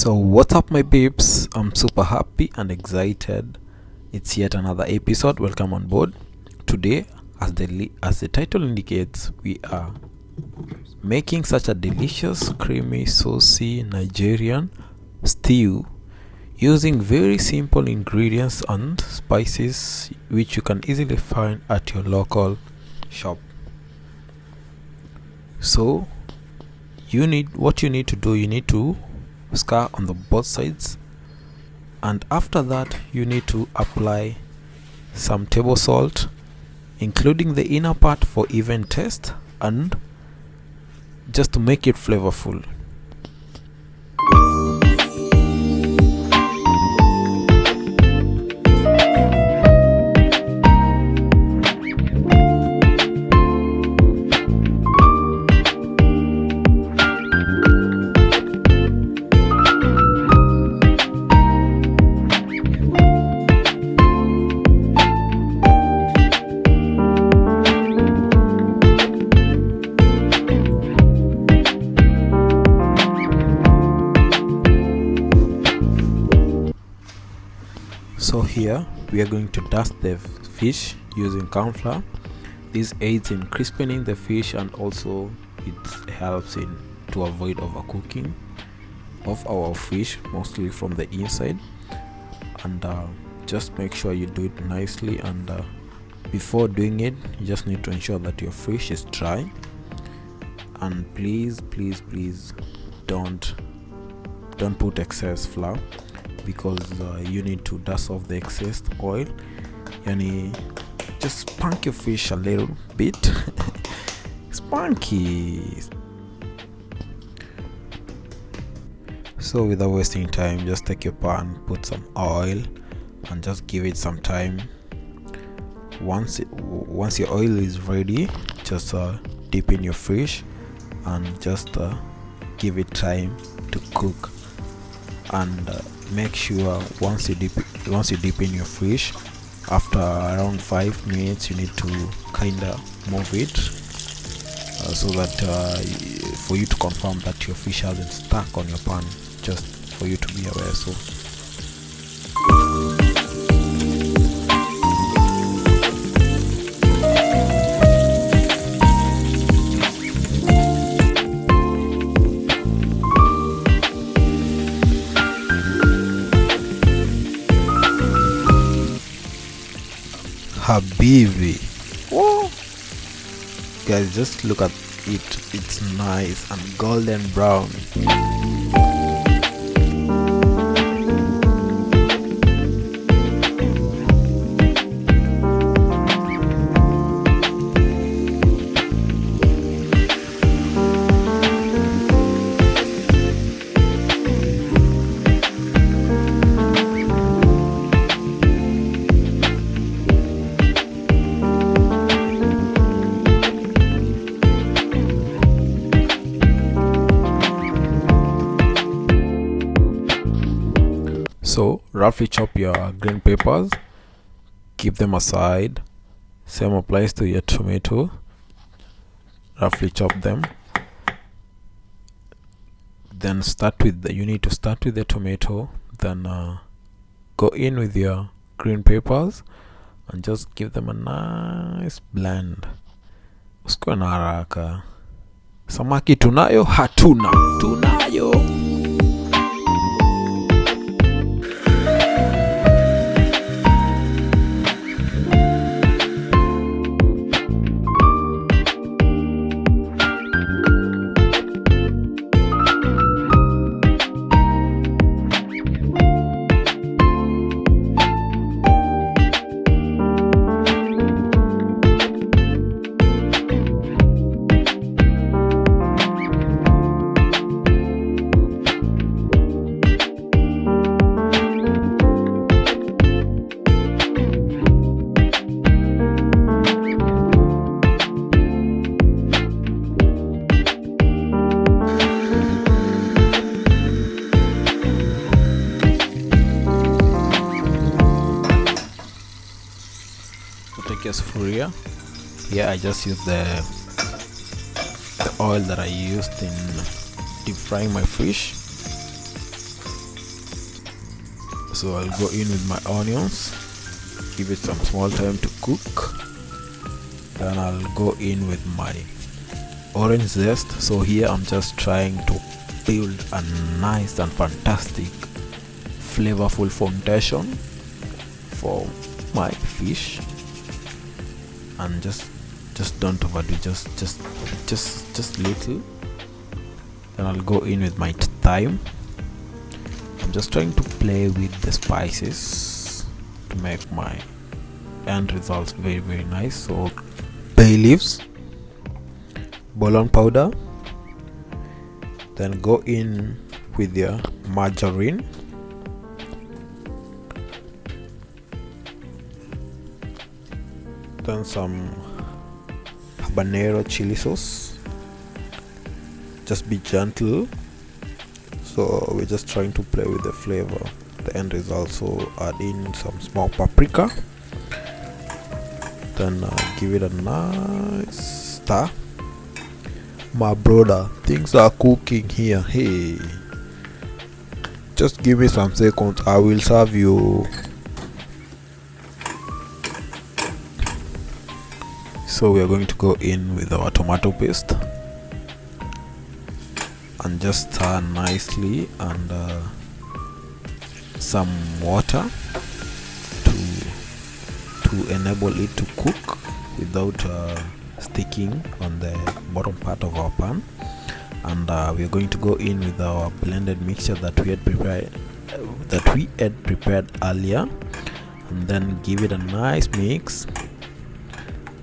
So what's up my babes, I'm super happy and excited. It's yet another episode. Welcome on board. Today, as the title indicates, we are making such a delicious creamy saucy Nigerian stew using very simple ingredients and spices which you can easily find at your local shop. So you need to scar on the both sides, and after that you need to apply some table salt, including the inner part for even taste and just to make it flavorful. So here we are going to dust the fish using corn flour. This aids in crispening the fish and also it helps in to avoid overcooking of our fish, mostly from the inside. And just make sure you do it nicely, and before doing it you just need to ensure that your fish is dry. And please don't put excess flour, because you need to dust off the excess oil. Just spunk your fish a little bit. Spunky. So without wasting time, just take your pan, put some oil and just give it some time. Once your oil is ready, just dip in your fish and just give it time to cook. And make sure once you dip in your fish, after around 5 minutes you need to kinda move it, so that for you to confirm that your fish hasn't stuck on your pan, just for you to be aware. So Habibi. Whoa. Guys, just look at it. It's nice and golden brown. So roughly chop your green peppers, keep them aside. Same applies to your tomato. Roughly chop them. Then you need to start with the tomato, then go in with your green peppers and just give them a nice blend. Usikuwe na haraka. Samaki tunayo? Hatuna. Tunayo. Take your sufuria. Here I just use the oil that I used in deep frying my fish. So I'll go in with my onions, give it some small time to cook. Then I'll go in with my orange zest. So here I'm just trying to build a nice and fantastic flavorful foundation for my fish. And just don't overdo, just little. Then I'll go in with my thyme. I'm just trying to play with the spices to make my end results very, very nice. So bay leaves, bouillon powder, then go in with your margarine, then some habanero chili sauce. Just be gentle, so we're just trying to play with the flavor. The end result, so add in some small paprika, then give it a nice stir. My brother, things are cooking here. Hey, just give me some seconds, I will serve you. So we are going to go in with our tomato paste and just stir nicely, and some water to enable it to cook without sticking on the bottom part of our pan. And we are going to go in with our blended mixture that we had prepared earlier, and then give it a nice mix,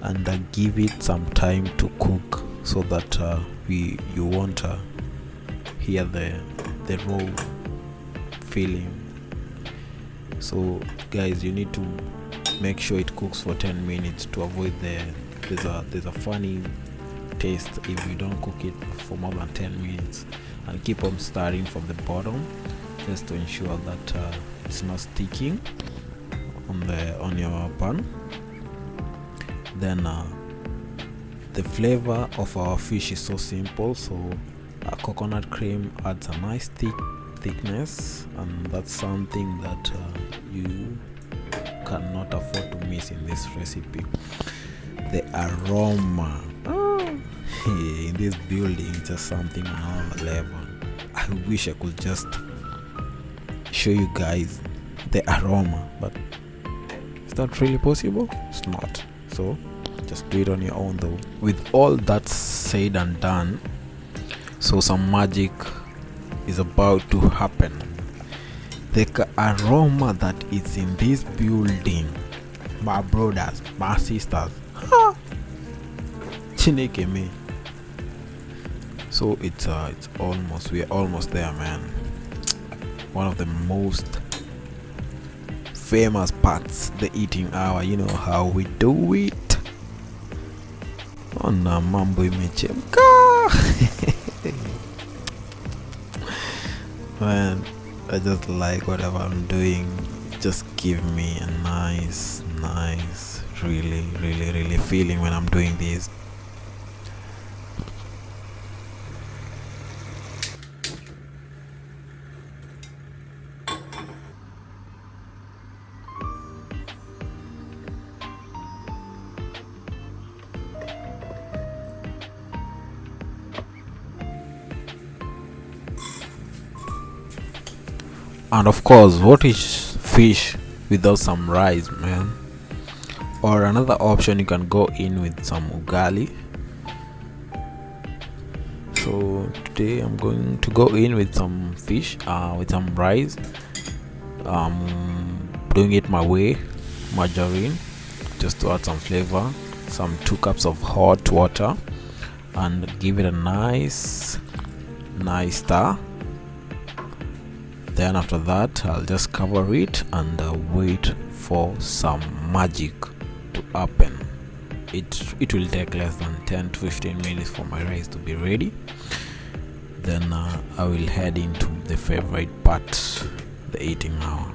and give it some time to cook, so that you won't hear the raw feeling. So guys, you need to make sure it cooks for 10 minutes to avoid there's a funny taste if you don't cook it for more than 10 minutes, and keep on stirring from the bottom just to ensure that it's not sticking on your pan. Then the flavor of our fish is so simple, so coconut cream adds a nice thickness, and that's something that you cannot afford to miss in this recipe. The aroma in this building is just something on another level. I wish I could just show you guys the aroma, but is that really possible? It's not. So just do it on your own though. With all that said and done, so some magic is about to happen. The aroma that is in this building, my brothers, my sisters, Chineke me. So we're almost there, man. One of the most famous parts, the eating hour. You know how we do it. Oh na mambo imechemka. Man, I just like whatever I'm doing. Just give me a nice really feeling when I'm doing this. And of course, what is fish without some rice, man? Or another option, you can go in with some ugali. So today I'm going to go in with some fish, with some rice. Doing it my way, margarine, just to add some flavor, some 2 cups of hot water, and give it a nice stir. Then after that, I'll just cover it and wait for some magic to happen. It will take less than 10 to 15 minutes for my rice to be ready. Then I will head into the favorite part, the eating hour.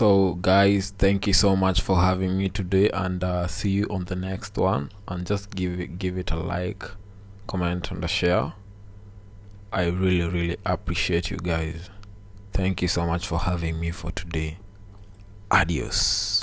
So guys, thank you so much for having me today, and see you on the next one. And just give it a like, comment, and a share. I really appreciate you guys. Thank you so much for having me for today. Adios.